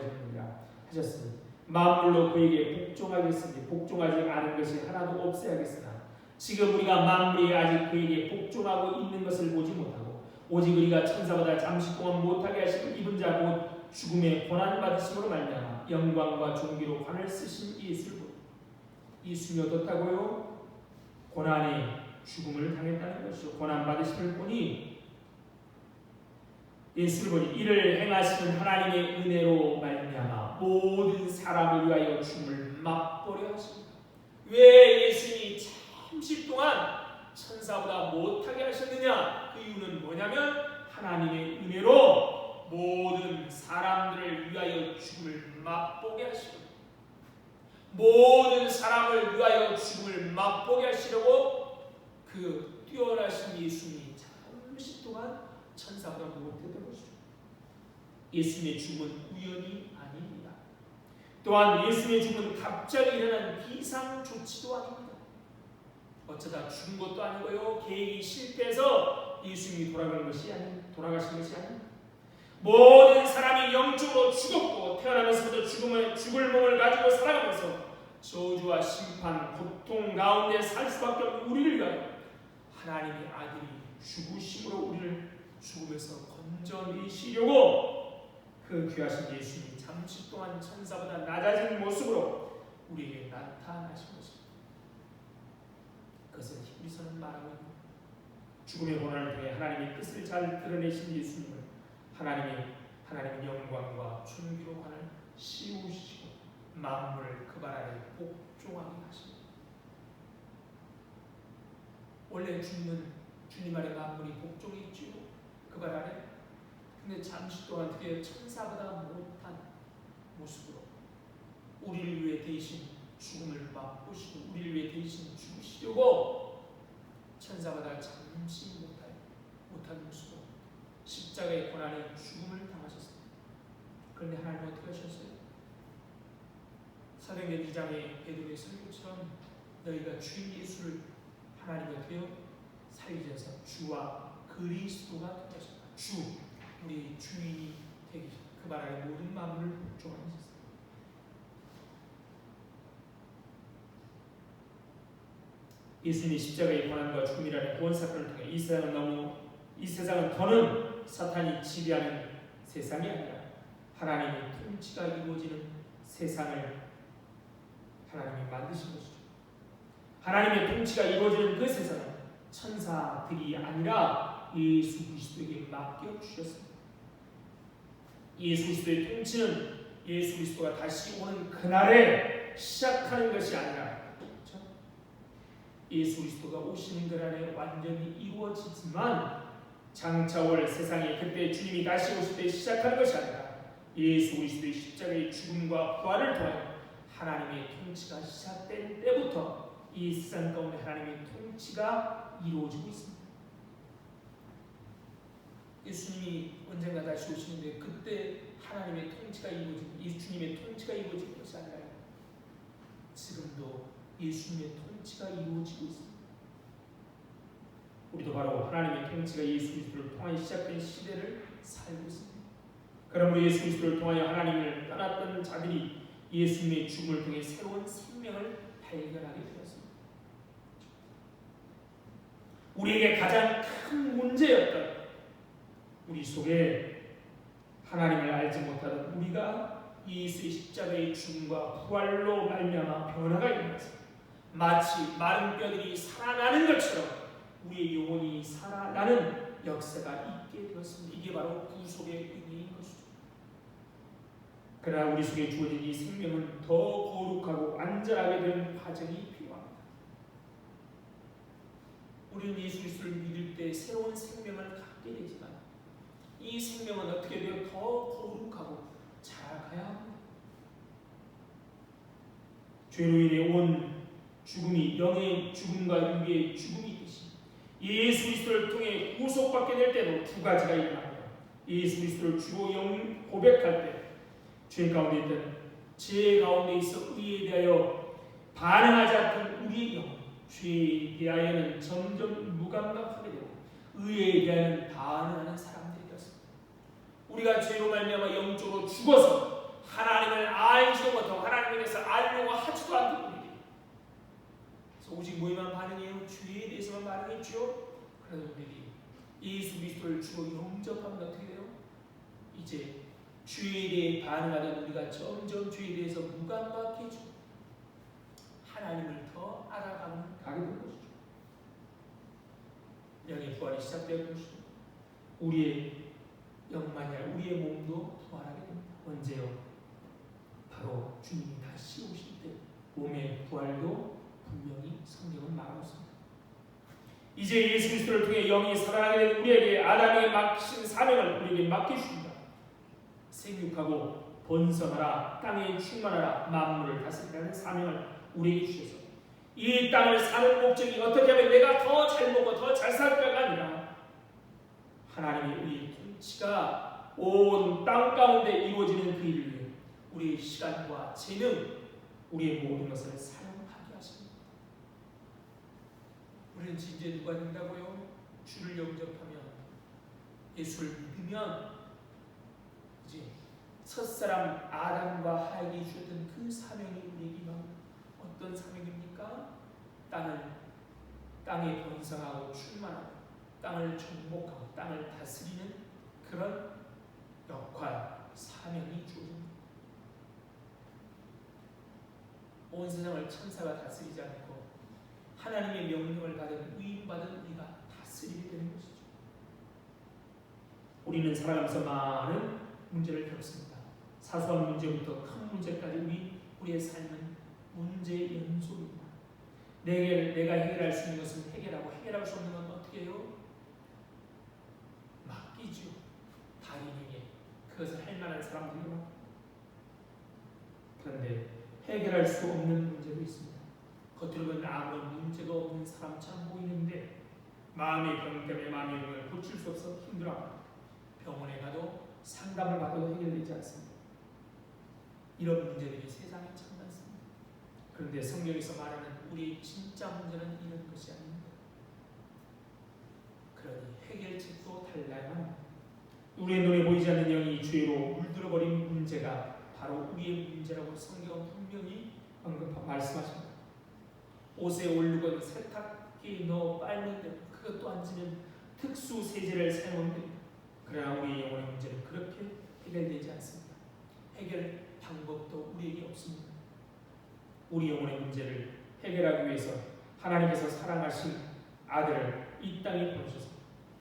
하셨으니 만물로 그에게 복종하겠으니 복종하지 않은 것이 하나도 없어야겠으나 지금 우리가 만물이 아직 그에게 복종하고 있는 것을 보지 못하고 오직 우리가 천사보다 잠시 동안 못하게 하신 입은 자 곧 죽음의 고난 받으심으로 말미암아 영광과 존귀로 관을 쓰신 예수를 보니 예수님이 어떻다고요? 고난의 죽음을 당했다는 것이죠. 고난 받으심을 보니 예수를 보니 이를 행하시는 하나님의 은혜로 말미암아 모든 사람을 위하여 죽음을 맛보려 하십니다. 왜 예수님이 잠시 동안 천사보다 못하게 하셨느냐? 그 이유는 뭐냐면 하나님의 은혜로 모든 사람들을 위하여 죽음을 맛보게 하시고 모든 사람을 위하여 죽음을 맛보게 하시려고 그 뛰어나신 예수님이 잠시 동안 천사보다 못했던 것이죠. 예수님의 죽음은 우연이 아닙니다. 또한 예수님의 죽음은 갑자기 일어난 비상조치도 아닙니다. 어쩌다 죽은 것도 아니고요. 계획이 실패해서 예수님이 돌아가신 것이 아닙니다. 모든 사람이 영적으로 죽었고 태어나면서부터 죽을 몸을 가지고 살아가면서 저주와 심판, 고통 가운데 살 수밖에 없는 우리를 위하여 하나님의 아들이 죽으심으로 우리를 죽음에서 건져내시려고 그 귀하신 예수님이 잠시 동안 천사보다 낮아진 모습으로 우리에게 나타나신 것입니다. 그것은 히브리서는 말하고 있는 죽음의 고난을 통해 하나님의 뜻을 잘 드러내신 예수님을 하나님의 영광과 존귀로 관을 씌우시고 만물을 그 발 아래 복종하게 하십니다. 원래 주님 아래 만물이 복종이 있지요. 그 발 아래. 근데 잠시 동안 그게 천사보다 못한 모습으로 우리를 위해 대신 죽음을 맛보시고 우리를 위해 대신 죽으시려고 천사보다 잠시 못한 모습으로 십자가의 고난의 죽음을 당하셨습니다. 그런데 하나님 어떻게 하셨어요? 사도행전 2장의 베드로의 설교처럼 너희가 주인 예수를 하나님이 어떻게 살리셔서 주와 그리스도가 되셨다. 주, 우리 주인이 되기 그 말 안에 모든 만물을 복종하셨습니다. 예수님이 십자가의 고난과 죽음이라는 구원 사건을 통해 이 세상은 더는 사탄이 지배하는 세상이 아니라 하나님의 통치가 이루어지는 세상을 하나님이 만드신 것이죠. 하나님의 통치가 이루어지는 그 세상은 천사들이 아니라 예수 그리스도에게 맡겨주셨습니다. 예수 그리스도의 통치는 예수 그리스도가 다시 오는 그날에 시작하는 것이 아니라, 그렇죠? 예수 그리스도가 오시는 그날에 완전히 이루어지지만 장차 올 세상에 그때 주님이 다시 오실 때 시작하는 것이 아니라 예수 그리스도의 십자가의 죽음과 부활을 통하여 하나님의 통치가 시작된 때부터 이 세상 가운데 하나님의 통치가 이루어지고 있습니다. 예수님이 언젠가 다시 오시는데 그때 하나님의 통치가 이루어지고 예수님의 통치가 이루어지는 것이 아니라 지금도 예수님의 통치가 이루어지고 있습니다. 우리도 바로 하나님의 통치가 예수 그리스도를 통하여 시작된 시대를 살고 있습니다. 그러므로 예수 그리스도를 통하여 하나님을 떠났던 자들이 예수님의 죽음을 통해 새로운 생명을 발견하게 되었습니다. 우리에게 가장 큰 문제였던 우리 속에 하나님을 알지 못하던 우리가 예수의 십자가의 죽음과 부활로 말미암아 변화가 일어났습니다. 마치 마른 뼈들이 살아나는 것처럼 우리의 영혼이 살아나는 역사가 있게 되었습니다. 이게 바로 구속의 의미인 것이죠. 그러나 우리 속에 주어진 이 생명은 더 거룩하고 완전하게 되는 과정이 필요합니다. 우리는 예수 그리스도를 믿을 때 새로운 생명을 갖게 되지만 이 생명은 어떻게 되어 더 거룩하고 자라가야 합니다. 죄로 인해 온 죽음이 영의 죽음과 육의 죽음이 있듯이 예수 그리스도를 통해 구속받게 될 때도 두 가지가 일어납니다. 예수 그리스도를 주로 영 고백할 때 죄 가운데 있던 죄 가운데 있어 의에 대하여 반응하지 않던 우리의 영, 죄에 대하여는 점점 무감각하게 되고 의에 대하여는 반응하는 사람들이 되었습니다. 우리가 죄로 말미암아 영적으로 죽어서 하나님을 알지도 못하고 하나님에 대해서 알려고 하지도 않던 우리들이 그래서 오직 뭐에만 반응해요? 죄에 대해서만 반응했죠. 그래서 우리들이 예수 그리스도를 주로 영접하면 어떻게 돼요? 이제 죄에 대해 반응하던 우리가 점점 죄에 대해서 무감각해지고 하나님을 더 알아가게 된 것이죠. 영의 부활이 시작되었던 것이죠. 우리의 영만이 아니라 우리의 몸도 부활하게 됩니다. 언제요? 바로 주님이 다시 오실 때 몸의 부활도 분명히 성경은 말하고 있습니다. 이제 예수 그리스도를 통해 영이 살아나게 된 우리에게 아담에게 맡기신 사명을 우리에게 맡기십니다. 생육하고 번성하라, 땅에 충만하라, 만물을 다스리라는 사명을 우리에게 주셔서 이 땅을 사는 목적이 어떻게 하면 내가 더 잘 먹고 더 잘 살까가 아니라 하나님의 의 통치가 온 땅 가운데 이루어지는 그 일을 위해 우리의 시간과 재능, 우리의 모든 것을 사용하게 하십니다. 우리는 이제 누가 된다고요? 주를 영접하면, 예수를 믿으면 이제 첫사람 아담과 하에게 주셨던 그 사명이 우리에게 임합니다. 어떤 사명입니까? 땅에 번성하고 충만하고 땅을 정복하고 땅을 다스리는 그런 역할, 사명이 주어집니다. 온 세상을 천사가 다스리지 않고 하나님의 명령을 받은 위임받은 우리가 다스리게 되는 것이죠. 우리는 살아가면서 많은 문제를 겪습니다. 사소한 문제부터 큰 문제까지 우리의 삶은 문제의 연속입니다. 내가 해결할 수 있는 것은 해결하고 해결할 수 없는 건 어떻게 해요? 맡기죠. 다인에게 그것을 할 만한 사람들이 많고. 그런데 해결할 수 없는 문제도 있습니다. 겉으로 보면 아무런 문제가 없는 사람처럼 보이는데 마음의 병 때문에 마음의 병을 고칠 수 없어 힘들어합니다. 병원에 가도 상담을 받아도 해결되지 않습니다. 이런 문제들이 세상에 참 많습니다. 그런데 성경에서 말하는 우리의 진짜 문제는 이런 것이 아닙니다. 그러니 해결책도 달라야만 합니다. 우리의 눈에 보이지 않는 영이 죄로 물들어버린 문제가 바로 우리의 문제라고 성경은 분명히 말씀하십니다. 옷에 올르건 세탁기에 넣어 빨면 되고 그것도 안 지면 특수 세제를 사용하면 됩니다. 그러나 우리의 영혼의 문제는 그렇게 해결되지 않습니다. 해결 방법도 우리에게 없습니다. 우리 영혼의 문제를 해결하기 위해서 하나님께서 사랑하신 아들을 이 땅에 보내셔서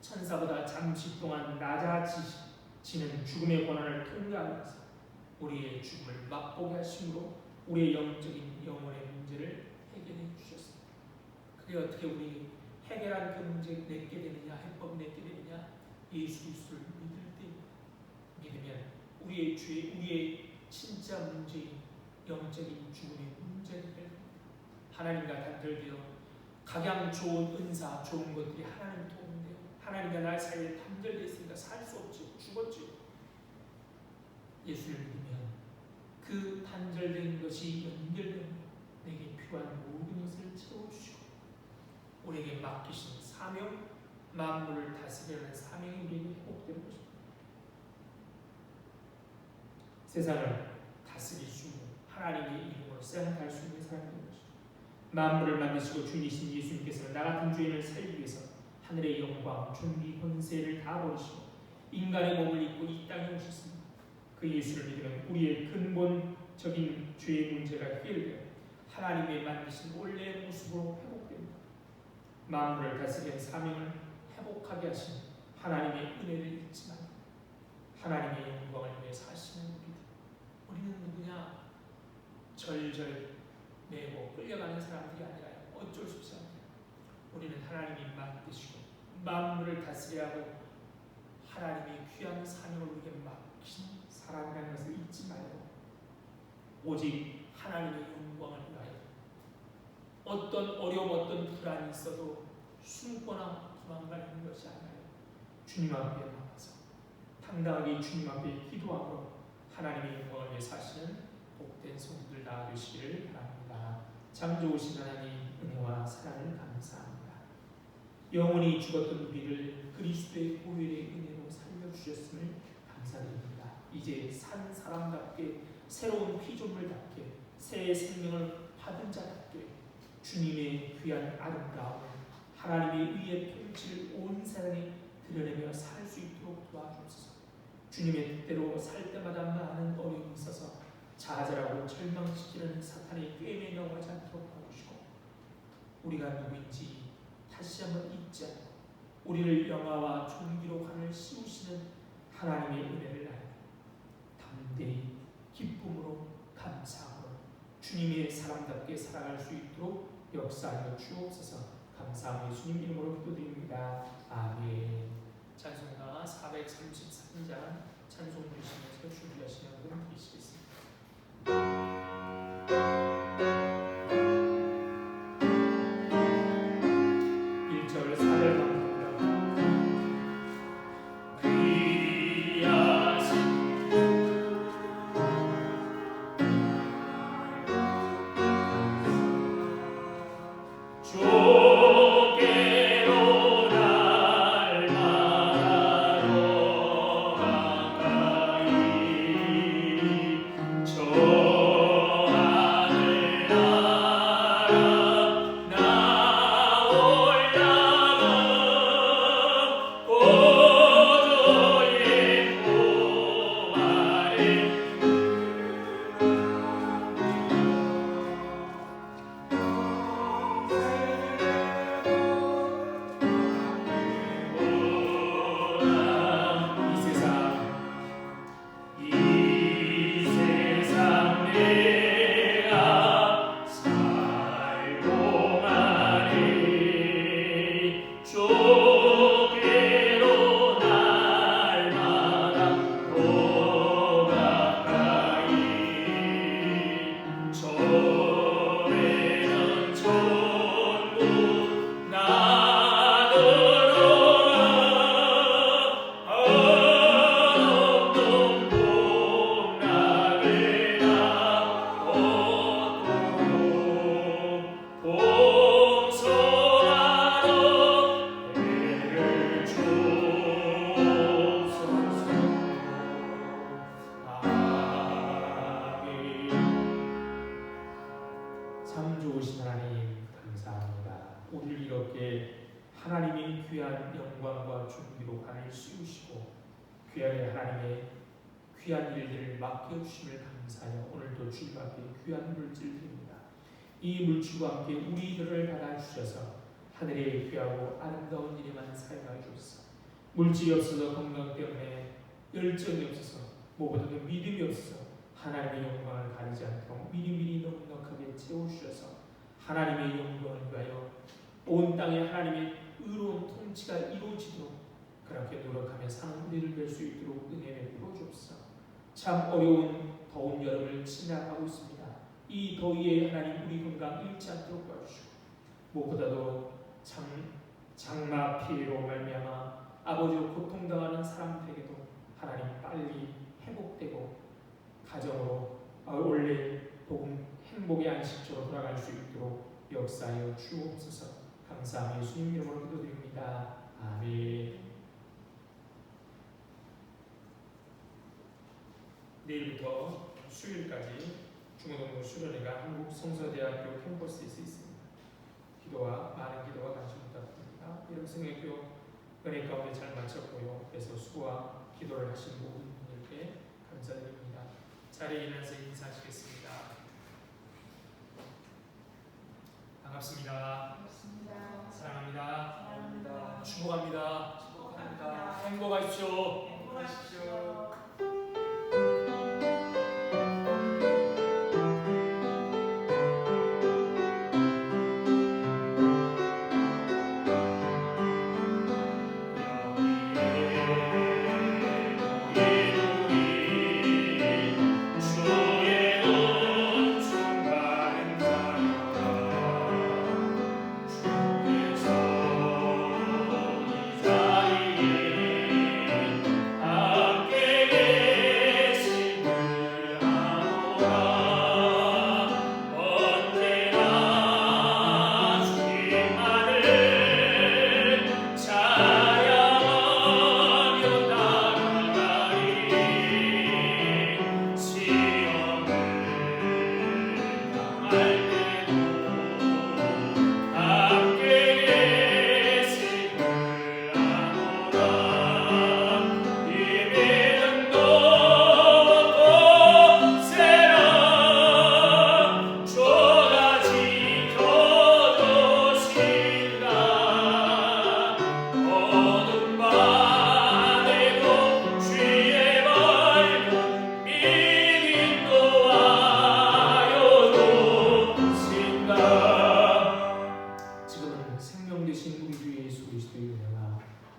천사보다 잠시 동안 낮아지는 죽음의 고난을 통과하기 위해서 우리의 죽음을 맛보게 하심으로 우리의 영적인 영혼의 문제를 해결해 주셨습니다. 그게 어떻게 우리 해결한 그 문제 내게 되느냐, 해법 내게 되느냐? 예수 그리스도를 믿을 때 믿으면 우리의 죄, 우리의 진짜 문제인 영적인 죽음의 문제를 하나님과 단절되어 각양 좋은 은사, 좋은 것들이 하나님 도움인데요. 하나님과 나 사이에 단절되어 있으니까 살 수 없지, 죽었지. 예수를 믿으면 그 단절된 것이 연결되며 내게 필요한 모든 것을 채워주시고 우리에게 맡기신 사명, 만물을 다스리는 사명이 우리에게 회복되는 것입니다. 세상을 다스릴 수 있는 하나님의 이름으로 생각할 수 있는 사람이 되는 것입니다. 만물을 만드시고 주인이신 예수님께서는 나 같은 죄인을 살리기 위해서 하늘의 영광, 존귀, 권세를 다 버리시고 인간의 몸을 입고 이 땅에 오셨습니다. 그 예수를 믿으면 우리의 근본적인 죄의 문제가 해결되어 하나님의 만드신 원래의 모습으로 회복됩니다. 만물을 다스리는 사명을 회복하게 하신 하나님의 은혜를 잊지 말고 하나님의 영광을 위해 사시는 우리는 누구냐? 절절 매고 끌려가는 사람들이 아니라 어쩔 수 없이 합니다. 우리는 하나님이 만드시고 만물을 다스려야 하고 하나님의 귀한 사명을 우리에게 맡기신 사람이라는 것을 잊지 말고 오직 하나님의 영광을 위하여 어떤 어려움, 어떤 불안이 있어도 숨거나 도망가는 것이 아니라 주님 앞에 나와서 당당하게 주님 앞에 기도하고 하나님의 영광을 위해 사시는 복된 성도들 다 되시기를 바랍니다. 참 좋으신 하나님 은혜와 사랑을 감사합니다. 영원히 죽었던 우리를 그리스도의 보혈의 은혜로 살려주셨음을 감사드립니다. 이제 산 사람답게 새로운 피조물답게 새 생명을 받은 자답게 주님의 귀한 아름다움 하나님의 의의 통치를 온 세상에 드러내며 살 수 있도록 도와주옵소서. 주님의 뜻대로 살 때마다 많은 어려움이 있어서 좌절하고 절망시키는 사탄의 꾀에 넘어가지 않도록 도와주시고 우리가 누구인지 다시 한번 잊지 않고 우리를 영화와 존귀로 하늘 씌우시는 하나님의 은혜를 알고 담대히 기쁨으로 감사함으로 주님의 사람답게 살아갈 수 있도록 역사하여 주옵소서. 감사하며 예수님 이름으로 기도드립니다. 아멘. 찬송가 433장 찬송 부르시면서 준비하시면 그럼 드리시겠습니다. 1절 4절 반복합니다. 준비로 관을 씌우시고 귀하게 하나님의 귀한 일들을 맡겨주심을 감사하여 오늘도 주님 앞에 귀한 물질 드립니다. 이 물질과 함께 우리들을 받아주셔서 하늘의 귀하고 아름다운 일에만 사용하여 주옵소서. 물질이 없어서 건강 때문에 열정이 없어서 무엇보다 믿음이 없어서 하나님의 영광을 가리지 않도록 미리미리 넉넉하게 채워주셔서 하나님의 영광을 위하여 온 땅에 하나님의 의로운 통치가 이루어지도록 그렇게 노력하며 사는 우리를 뵐 수 있도록 은혜 베풀어 주옵소서. 참 어려운 더운 여름을 지나가고 있습니다. 이 더위에 하나님 우리 건강 잃지 않도록 도와주시고 무엇보다도 장마 피해로 말미암아 아버지로 고통당하는 사람들에게도 하나님 빨리 회복되고 가정으로 원래 복음 행복의 안식처로 돌아갈 수 있도록 역사하여 주옵소서. 감사하며 예수님 이름으로 기도드립니다. 아멘. 내일부터 수요일까지 중고등부 수련회가 한국성서대학교 캠퍼스에서 있습니다. 많은 기도와 관심 부탁드립니다. 이런 성경교 은혜 가운데 잘 마쳤고요. 그래서 수고와 기도를 하신 모든 분들께 감사드립니다. 자리에 일어나서 인사하시겠습니다. 반갑습니다. 사랑합니다. 축복합니다. 행복하십시오.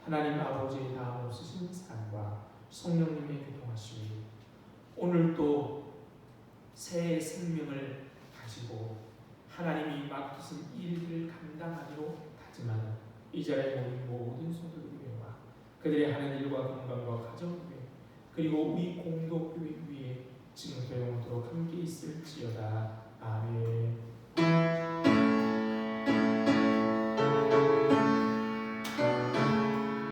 하나님 아버지의 다음 없으신 사랑과 성령님의 교통하심이 오늘 또 새 생명을 가지고 하나님이 맡기신 일을 감당하기로 다짐하는 이 자리에 모인 모든 성도들과 그들의 하는 일과 건강과 가정교회 그리고 우리 공동교회 위에 지금부터 영원토록 함께 있을지어다. 아멘.